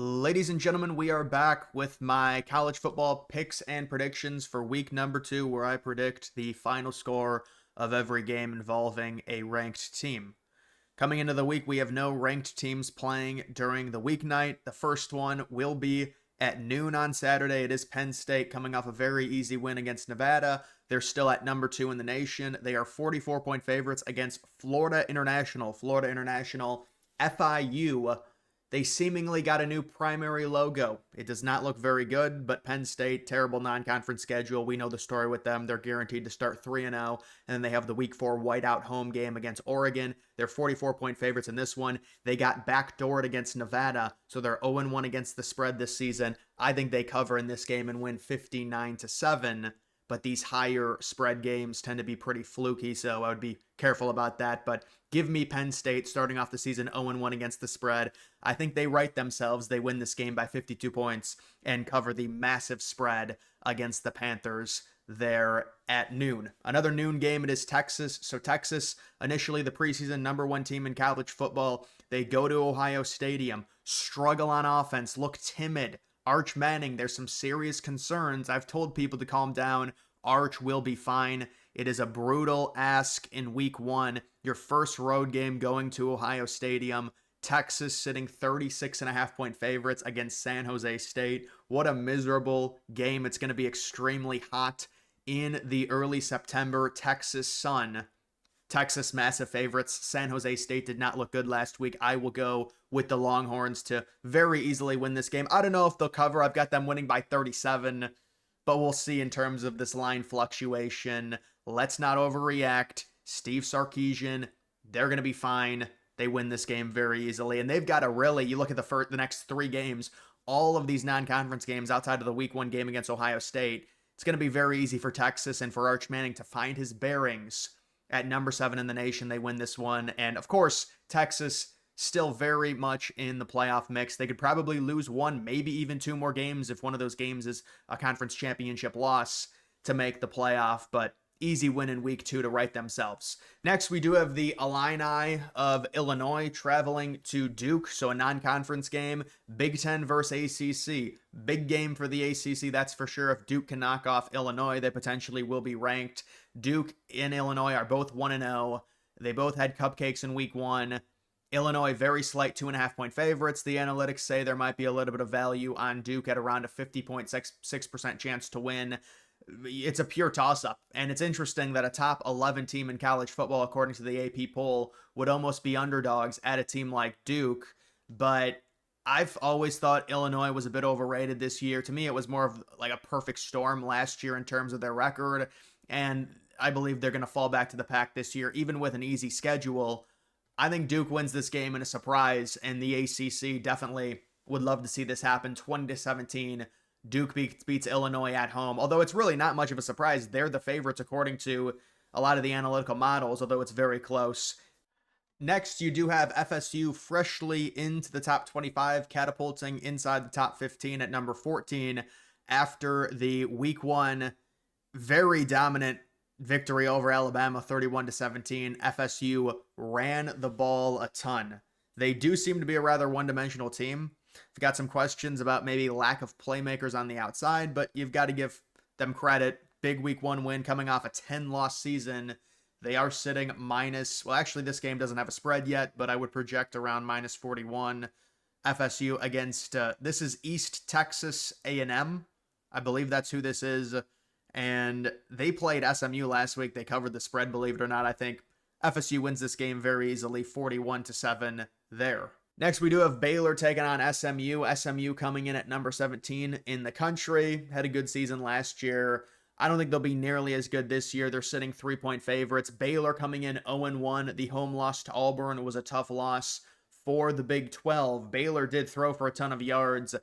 Ladies and gentlemen, we are back with my college football picks and predictions for week number 2, where I predict the final score of every game involving a ranked team. Coming into the week, we have no ranked teams playing during the weeknight. The first one will be at noon on Saturday. It is Penn State coming off a very easy win against Nevada. They're still at number 2 in the nation. They are 44-point favorites against Florida International. FIU. They seemingly got a new primary logo. It does not look very good, but Penn State, terrible non-conference schedule. We know the story with them. They're guaranteed to start 3-0, and then they have the Week 4 whiteout home game against Oregon. They're 44-point favorites in this one. They got backdoored against Nevada, so they're 0-1 against the spread this season. I think they cover in this game and win 59-7. But these higher spread games tend to be pretty fluky, so I would be careful about that. But give me Penn State starting off the season 0-1 against the spread. I think they right themselves. They win this game by 52 points and cover the massive spread against the Panthers there at noon. Another noon game, it is Texas. So Texas, initially the preseason number 1 team in college football. They go to Ohio Stadium, struggle on offense, look timid. Arch Manning, there's some serious concerns. I've told people to calm down. Arch will be fine. It is a brutal ask in week 1. Your first road game going to Ohio Stadium. Texas sitting 36.5-point favorites against San Jose State. What a miserable game. It's going to be extremely hot in the early September Texas sun. Texas massive favorites. San Jose State did not look good last week. I will go with the Longhorns to very easily win this game. I don't know if they'll cover. I've got them winning by 37, but we'll see in terms of this line fluctuation. Let's not overreact. Steve Sarkisian, they're going to be fine. They win this game very easily, and they've got a really, you look at the next 3 games, all of these non-conference games outside of the week 1 game against Ohio State, it's going to be very easy for Texas and for Arch Manning to find his bearings. At number 7 in the nation, they win this one. And of course, Texas still very much in the playoff mix. They could probably lose 1, maybe even 2 more games if one of those games is a conference championship loss to make the playoff. But easy win in week 2 to right themselves. Next, we do have the Illini of Illinois traveling to Duke. So a non-conference game, Big Ten versus ACC. Big game for the ACC, that's for sure. If Duke can knock off Illinois, they potentially will be ranked. Duke and Illinois are both 1-0. They both had cupcakes in week 1. Illinois, very slight 2.5-point favorites. The analytics say there might be a little bit of value on Duke at around a 50.6% chance to win. It's a pure toss-up, and it's interesting that a top 11 team in college football, according to the AP poll, would almost be underdogs at a team like Duke, but I've always thought Illinois was a bit overrated this year. To me, it was more of like a perfect storm last year in terms of their record, and I believe they're going to fall back to the pack this year, even with an easy schedule. I think Duke wins this game in a surprise, and the ACC definitely would love to see this happen. 20-17. Duke beats Illinois at home, although it's really not much of a surprise. They're the favorites according to a lot of the analytical models, although it's very close. Next, you do have FSU freshly into the top 25, catapulting inside the top 15 at number 14 after the week 1 very dominant victory over Alabama, 31-17. FSU ran the ball a ton. They do seem to be a rather one-dimensional team. I've got some questions about maybe lack of playmakers on the outside, but you've got to give them credit. Big week 1 win coming off a 10-loss season. They are sitting minus, well, actually this game doesn't have a spread yet, but I would project around minus 41. FSU against, this is East Texas A&M. I believe that's who this is. And they played SMU last week. They covered the spread, believe it or not. I think FSU wins this game very easily, 41-7 there. Next, we do have Baylor taking on SMU. SMU coming in at number 17 in the country. Had a good season last year. I don't think they'll be nearly as good this year. They're sitting 3-point favorites. Baylor coming in 0-1. The home loss to Auburn was a tough loss for the Big 12. Baylor did throw for a ton of yards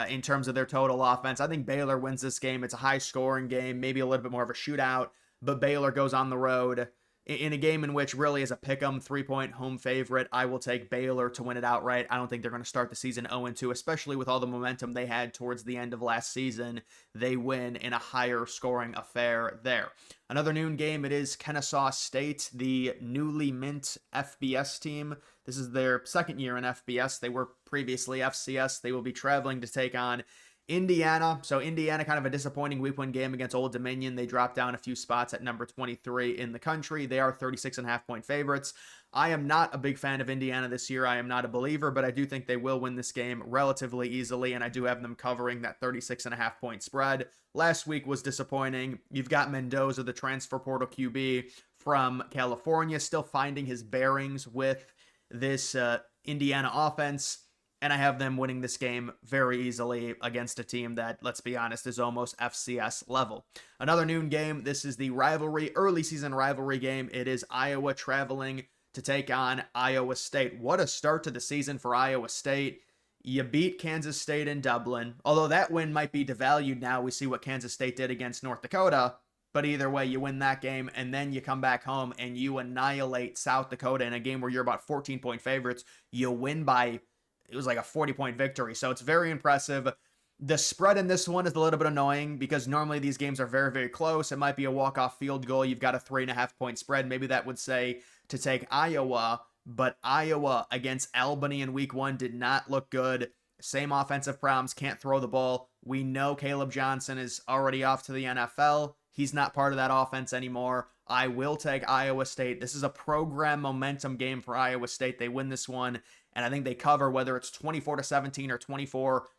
in terms of their total offense. I think Baylor wins this game. It's a high-scoring game, maybe a little bit more of a shootout, but Baylor goes on the road in a game in which really is a pick'em 3-point home favorite, I will take Baylor to win it outright. I don't think they're going to start the season 0-2, especially with all the momentum they had towards the end of last season. They win in a higher scoring affair there. Another noon game, it is Kennesaw State, the newly mint FBS team. This is their second year in FBS. They were previously FCS. They will be traveling to take on Indiana. So Indiana, kind of a disappointing week 1 game against Old Dominion. They dropped down a few spots at number 23 in the country. They are 36.5-point favorites. I am not a big fan of Indiana this year. I am not a believer, but I do think they will win this game relatively easily, and I do have them covering that 36.5-point spread. Last week was disappointing. You've got Mendoza, the transfer portal QB from California, still finding his bearings with this Indiana offense. And I have them winning this game very easily against a team that, let's be honest, is almost FCS level. Another noon game. This is the rivalry, early season rivalry game. It is Iowa traveling to take on Iowa State. What a start to the season for Iowa State. You beat Kansas State in Dublin. Although that win might be devalued now. We see what Kansas State did against North Dakota. But either way, you win that game, and then you come back home and you annihilate South Dakota in a game where you're about 14-point favorites. You win by... it was like a 40-point victory. So it's very impressive. The spread in this one is a little bit annoying because normally these games are very, very close. It might be a walk-off field goal. You've got a 3.5-point spread. Maybe that would say to take Iowa, but Iowa against Albany in week 1 did not look good. Same offensive problems, can't throw the ball. We know Caleb Johnson is already off to the NFL. He's not part of that offense anymore. I will take Iowa State. This is a program momentum game for Iowa State. They win this one, and I think they cover whether it's 24-17 or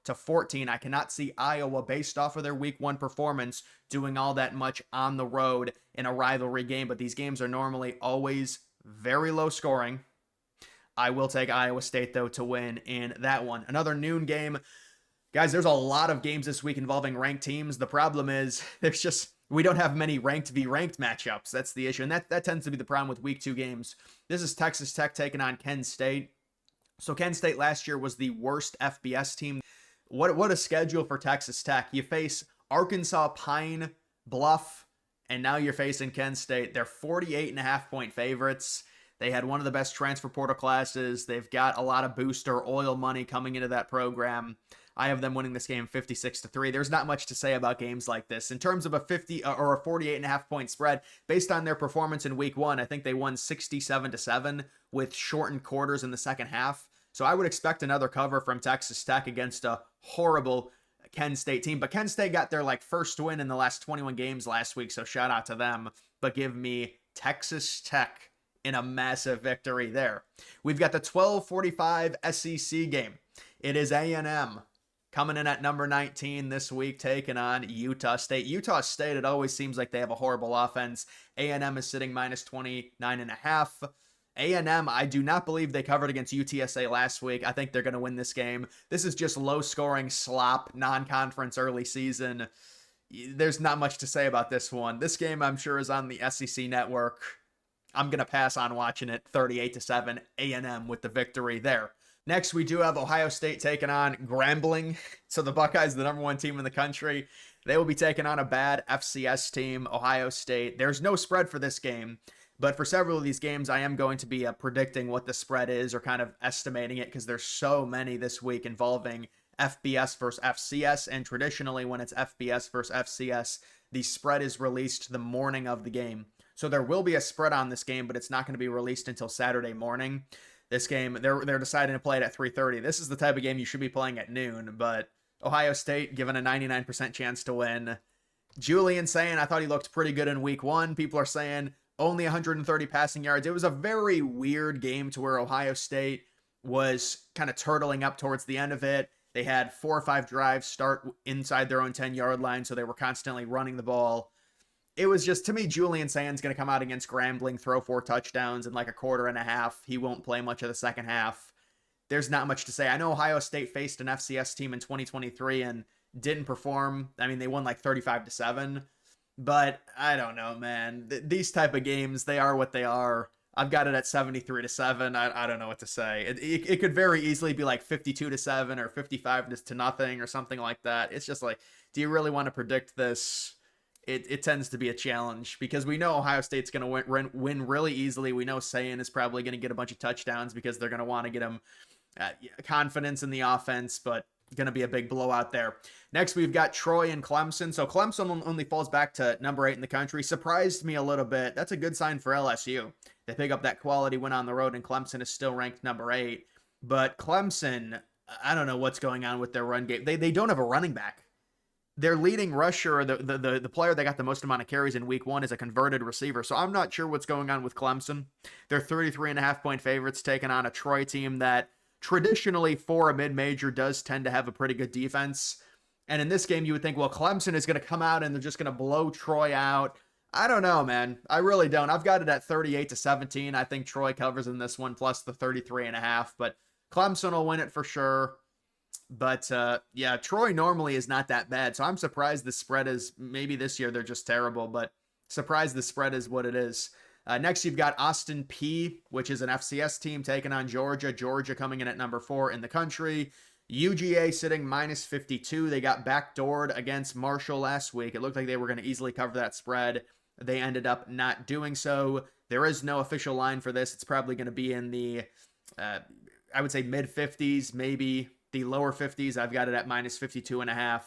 24-14. I cannot see Iowa, based off of their week 1 performance, doing all that much on the road in a rivalry game, but these games are normally always very low scoring. I will take Iowa State, though, to win in that one. Another noon game. Guys, there's a lot of games this week involving ranked teams. The problem is we don't have many ranked v ranked matchups. That's the issue, and that tends to be the problem with week 2 games. This is Texas Tech taking on Kent State. So Kent State last year was the worst FBS team. What a schedule for Texas Tech. You face Arkansas, Pine Bluff, and now you're facing Kent State. They're 48.5-point favorites. They had one of the best transfer portal classes. They've got a lot of booster oil money coming into that program. I have them winning this game 56-3. There's not much to say about games like this. In terms of a 50 or a 48.5-point spread, based on their performance in week 1, I think they won 67-7 with shortened quarters in the second half. So I would expect another cover from Texas Tech against a horrible Kent State team. But Kent State got their first win in the last 21 games last week, so shout out to them. But give me Texas Tech in a massive victory there. We've got the 12:45 SEC game. It is A&M coming in at number 19 this week, taking on Utah State. Utah State, it always seems like they have a horrible offense. A&M is sitting minus 29.5. A&M, I do not believe they covered against UTSA last week. I think they're going to win this game. This is just low-scoring slop, non-conference early season. There's not much to say about this one. This game, I'm sure, is on the SEC network. I'm going to pass on watching it. 38-7, A&M with the victory there. Next, we do have Ohio State taking on Grambling. So the Buckeyes, the number 1 team in the country, they will be taking on a bad FCS team, Ohio State. There's no spread for this game, but for several of these games, I am going to be predicting what the spread is or kind of estimating it because there's so many this week involving FBS versus FCS, and traditionally when it's FBS versus FCS, the spread is released the morning of the game. So there will be a spread on this game, but it's not going to be released until Saturday morning. This game, they're deciding to play it at 3:30. This is the type of game you should be playing at noon, but Ohio State given a 99% chance to win. Julian saying, I thought he looked pretty good in week 1. People are saying only 130 passing yards. It was a very weird game to where Ohio State was kind of turtling up towards the end of it. They had 4 or 5 drives start inside their own 10-yard line, so they were constantly running the ball. It was just, to me, Julian Sand's going to come out against Grambling, throw 4 touchdowns in like a quarter and a half. He won't play much of the second half. There's not much to say. I know Ohio State faced an FCS team in 2023 and didn't perform. I mean, they won like 35-7. But I don't know, man. These type of games, they are what they are. I've got it at 73-7. I don't know what to say. It could very easily be like 52-7 or 55-0 or something like that. It's just like, do you really want to predict this? it tends to be a challenge because we know Ohio State's going to win really easily. We know Sayan is probably going to get a bunch of touchdowns because they're going to want to get him confidence in the offense, but going to be a big blowout there. Next, we've got Troy and Clemson. So Clemson only falls back to number 8 in the country. Surprised me a little bit. That's a good sign for LSU. They pick up that quality win on the road, and Clemson is still ranked number 8. But Clemson, I don't know what's going on with their run game. They don't have a running back. Their leading rusher, the player that got the most amount of carries in week 1 is a converted receiver. So I'm not sure what's going on with Clemson. They're 33.5-point favorites taking on a Troy team that traditionally for a mid-major does tend to have a pretty good defense. And in this game, you would think, well, Clemson is going to come out and they're just going to blow Troy out. I don't know, man. I really don't. I've got it at 38-17. I think Troy covers in this one plus the 33.5, but Clemson will win it for sure. But yeah, Troy normally is not that bad. So I'm surprised the spread is, maybe this year they're just terrible, but surprised the spread is what it is. Next, you've got Austin Peay, which is an FCS team taking on Georgia. Georgia coming in at number 4 in the country. UGA sitting minus 52. They got backdoored against Marshall last week. It looked like they were going to easily cover that spread. They ended up not doing so. There is no official line for this. It's probably going to be in the, I would say mid 50s, maybe the lower 50s. I've got it at minus 52.5.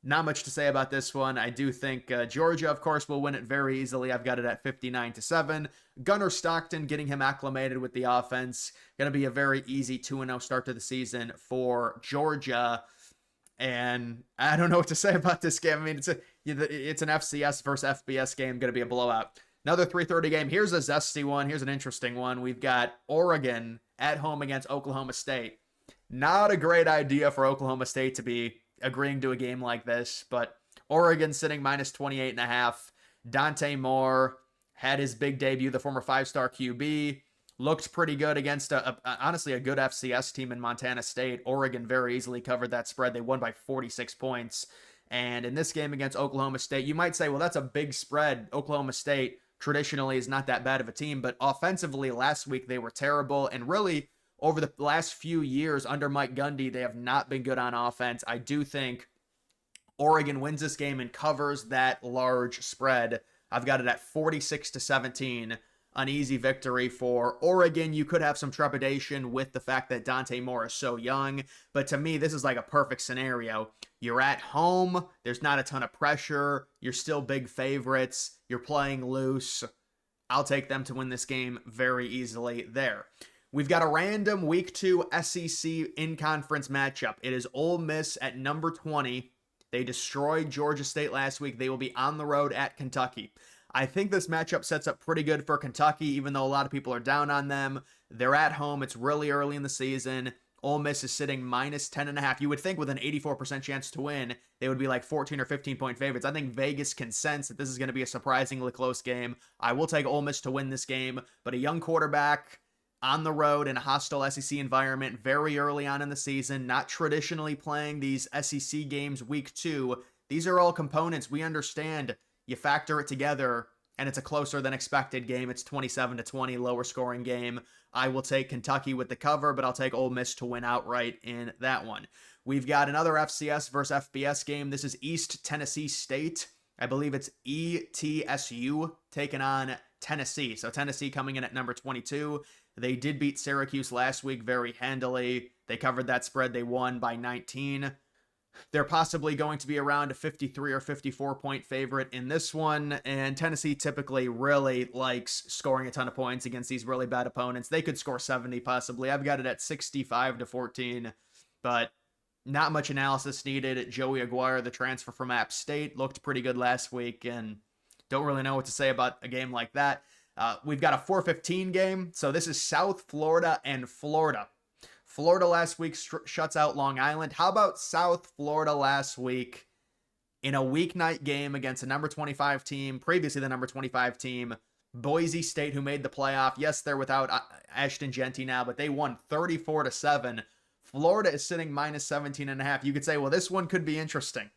Not much to say about this one. I do think Georgia, of course, will win it very easily. I've got it at 59-7. Gunnar Stockton getting him acclimated with the offense. Going to be a very easy 2-0 start to the season for Georgia. And I don't know what to say about this game. I mean, it's an FCS versus FBS game. Going to be a blowout. Another 3:30 game. Here's a zesty one. Here's an interesting one. We've got Oregon at home against Oklahoma State. Not a great idea for Oklahoma State to be agreeing to a game like this, but Oregon sitting minus 28.5. Dante Moore had his big debut, the former 5-star QB, looked pretty good against honestly a good FCS team in Montana State. Oregon very easily covered that spread. They won by 46 points. And in this game against Oklahoma State, you might say, well, that's a big spread. Oklahoma State traditionally is not that bad of a team, but offensively last week they were terrible, and really over the last few years under Mike Gundy, they have not been good on offense. I do think Oregon wins this game and covers that large spread. I've got it at 46-17, an easy victory for Oregon. You could have some trepidation with the fact that Dante Moore is so young, but to me, this is like a perfect scenario. You're at home, there's not a ton of pressure, you're still big favorites, you're playing loose. I'll take them to win this game very easily there. We've got a random Week 2 SEC in-conference matchup. It is Ole Miss at number 20. They destroyed Georgia State last week. They will be on the road at Kentucky. I think this matchup sets up pretty good for Kentucky, even though a lot of people are down on them. They're at home. It's really early in the season. Ole Miss is sitting minus 10.5. You would think with an 84% chance to win, they would be like 14 or 15-point favorites. I think Vegas can sense that this is going to be a surprisingly close game. I will take Ole Miss to win this game, but a young quarterback on the road in a hostile SEC environment very early on in the season, not traditionally playing these SEC games week 2. These are all components. We understand. You factor it together, and it's a closer than expected game. It's 27-20, lower scoring game. I will take Kentucky with the cover, but I'll take Ole Miss to win outright in that one. We've got another FCS versus FBS game. This is East Tennessee State. I believe it's ETSU taking on Tennessee. So Tennessee coming in at number 22. They did beat Syracuse last week very handily. They covered that spread. They won by 19. They're possibly going to be around a 53 or 54-point favorite in this one, and Tennessee typically really likes scoring a ton of points against these really bad opponents. They could score 70 possibly. I've got it at 65-14, but not much analysis needed. Joey Aguirre, the transfer from App State, looked pretty good last week, and don't really know what to say about a game like that. We've got a 4:15 game, so this is South Florida and Florida. Florida last week shuts out Long Island. How about South Florida last week in a weeknight game against a number 25 team, previously the number 25 team, Boise State, who made the playoff. Yes, they're without Ashton Genty now, but they won 34-7. Florida is sitting minus 17.5. You could say, well, this one could be interesting.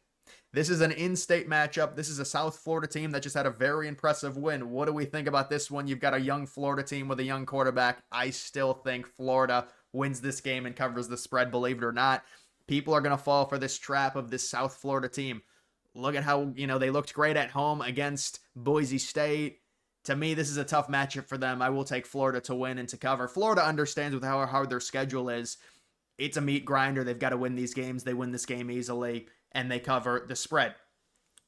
This is an in-state matchup. This is a South Florida team that just had a very impressive win. What do we think about this one? You've got a young Florida team with a young quarterback. I still think Florida wins this game and covers the spread, believe it or not. People are going to fall for this trap of this South Florida team. Look at how, they looked great at home against Boise State. To me, this is a tough matchup for them. I will take Florida to win and to cover. Florida understands with how hard their schedule is. It's a meat grinder. They've got to win these games. They win this game easily, and they cover the spread.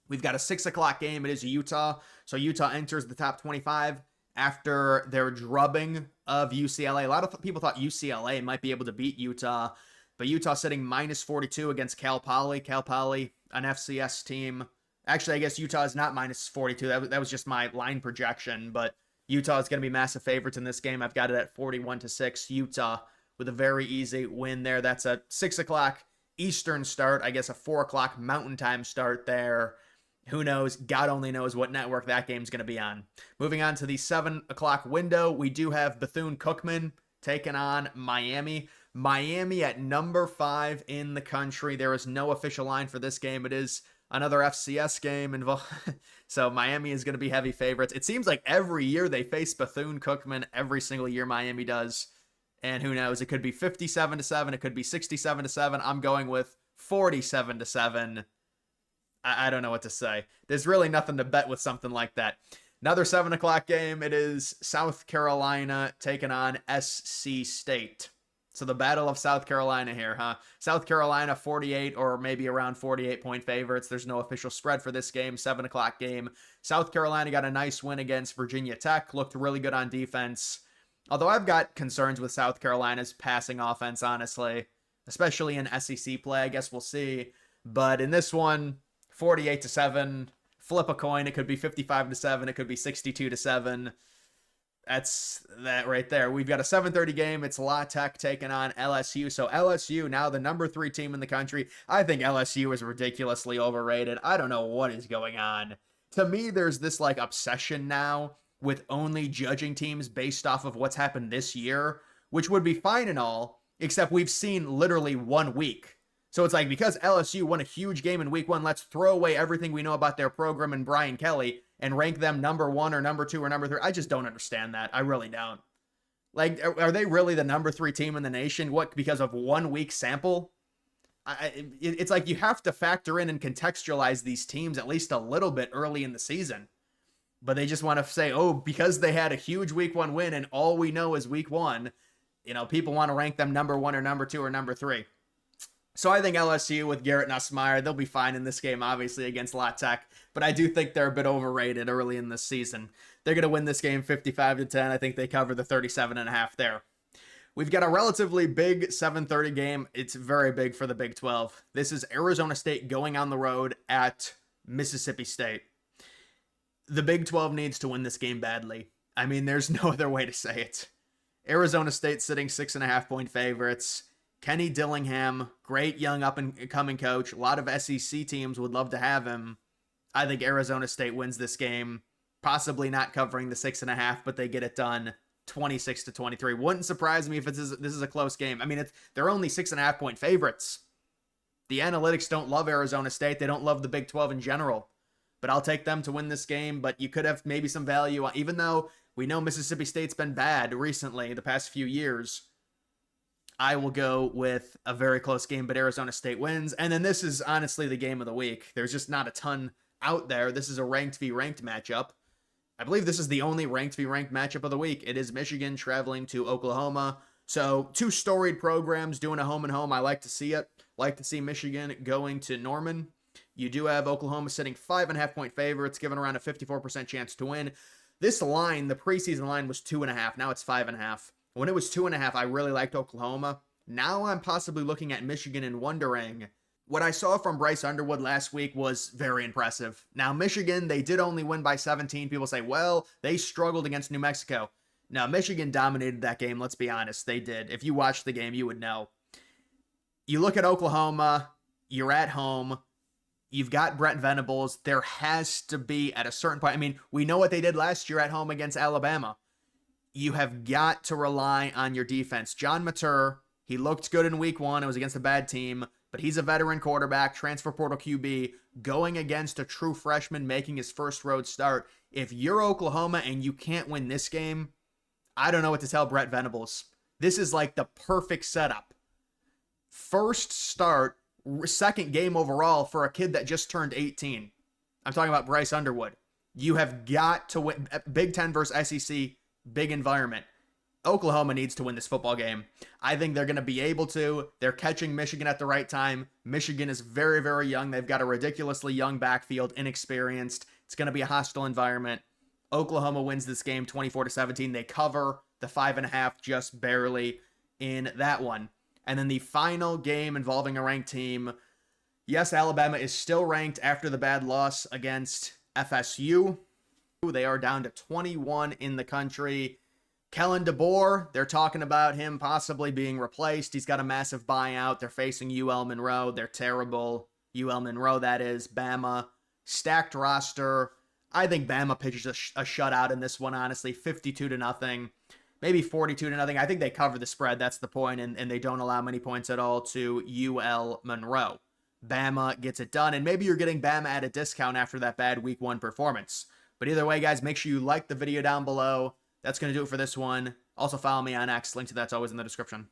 We've got a 6 o'clock game. It is Utah. So Utah enters the top 25 after their drubbing of UCLA. A lot of people thought UCLA might be able to beat Utah, but Utah sitting minus 42 against Cal Poly. Cal Poly, an FCS team. Actually, I guess Utah is not minus 42. That was just my line projection, but Utah is going to be massive favorites in this game. I've got it at 41-6. Utah with a very easy win there. That's a 6 o'clock Eastern start. I guess a 4 o'clock Mountain Time start there. Who knows? God only knows what network that game's going to be on. Moving on to the 7 o'clock window, we do have Bethune-Cookman taking on Miami. Miami at number 5 in the country. There is no official line for this game. It is another FCS game involved. So Miami is going to be heavy favorites. It seems like every year they face Bethune-Cookman. Every single year Miami does. And who knows? It could be 57-7. It could be 67-7. I'm going with 47-7. I don't know what to say. There's really nothing to bet with something like that. Another 7 o'clock game. It is South Carolina taking on SC State. So the Battle of South Carolina here, huh? South Carolina 48 or maybe around 48-point favorites. There's no official spread for this game. 7 o'clock game. South Carolina got a nice win against Virginia Tech. Looked really good on defense. Although I've got concerns with South Carolina's passing offense, honestly. Especially in SEC play. I guess we'll see. But in this one, 48-7. Flip a coin. It could be 55-7. It could be 62-7. That's that right there. We've got a 7:30 game. It's La Tech taking on LSU. So LSU, now the number 3 team in the country. I think LSU is ridiculously overrated. I don't know what is going on. To me, there's this like obsession now with only judging teams based off of what's happened this year, which would be fine and all, except we've seen literally 1 week. So it's like, because LSU won a huge game in week 1, let's throw away everything we know about their program and Brian Kelly and rank them number 1 or number 2 or number 3. I just don't understand that. I really don't. Like, are they really the number 3 team in the nation? What, because of 1 week sample? It's like you have to factor in and contextualize these teams at least a little bit early in the season. But they just want to say, oh, because they had a huge week 1 win and all we know is week 1, people want to rank them number 1 or number 2 or number 3. So I think LSU with Garrett Nussmeier, they'll be fine in this game, obviously, against La Tech. But I do think they're a bit overrated early in this season. They're going to win this game 55-10. I think they cover the 37.5 there. We've got a relatively big 7:30 game. It's very big for the Big 12. This is Arizona State going on the road at Mississippi State. The Big 12 needs to win this game badly. I mean, there's no other way to say it. Arizona State sitting 6.5-point favorites. Kenny Dillingham, great young up-and-coming coach. A lot of SEC teams would love to have him. I think Arizona State wins this game, possibly not covering the 6.5, but they get it done 26-23. Wouldn't surprise me if this is a close game. I mean, they're only 6.5-point favorites. The analytics don't love Arizona State. They don't love the Big 12 in general. But I'll take them to win this game. But you could have maybe some value, even though we know Mississippi State's been bad recently, the past few years. I will go with a very close game, but Arizona State wins. And then this is honestly the game of the week. There's just not a ton out there. This is a ranked v. ranked matchup. I believe this is the only ranked v. ranked matchup of the week. It is Michigan traveling to Oklahoma. So 2 storied programs doing a home and home. I like to see it. Like to see Michigan going to Norman. You do have Oklahoma sitting 5.5-point favorites, given around a 54% chance to win. This line, the preseason line, was 2.5. Now it's 5.5. When it was 2.5, I really liked Oklahoma. Now I'm possibly looking at Michigan and wondering, what I saw from Bryce Underwood last week was very impressive. Now, Michigan, they did only win by 17. People say, well, they struggled against New Mexico. Now, Michigan dominated that game, let's be honest. They did. If you watched the game, you would know. You look at Oklahoma, you're at home, you've got Brent Venables. There has to be, at a certain point, I mean, we know what they did last year at home against Alabama. You have got to rely on your defense. John Mater, he looked good in week 1. It was against a bad team, but he's a veteran quarterback, transfer portal QB, going against a true freshman making his first road start. If you're Oklahoma and you can't win this game, I don't know what to tell Brett Venables. This is like the perfect setup. First start second game overall for a kid that just turned 18. I'm talking about Bryce Underwood. You have got to win. Big Ten versus SEC, big environment. Oklahoma needs to win this football game. I think they're going to be able to. They're catching Michigan at the right time. Michigan is very, very young. They've got a ridiculously young backfield, inexperienced. It's going to be a hostile environment. Oklahoma wins this game 24-17. They cover the 5.5 just barely in that one. And then the final game involving a ranked team. Yes, Alabama is still ranked after the bad loss against FSU. They are down to 21 in the country. Kellen DeBoer, they're talking about him possibly being replaced. He's got a massive buyout. They're facing UL Monroe. They're terrible. UL Monroe, that is. Bama. Stacked roster. I think Bama pitches a shutout in this one, honestly. 52-0. Maybe 42-0. I think they cover the spread. That's the point, and they don't allow many points at all to UL Monroe. Bama gets it done, and maybe you're getting Bama at a discount after that bad week 1 performance. But either way, guys, make sure you like the video down below. That's going to do it for this one. Also, follow me on X. Link to that's always in the description.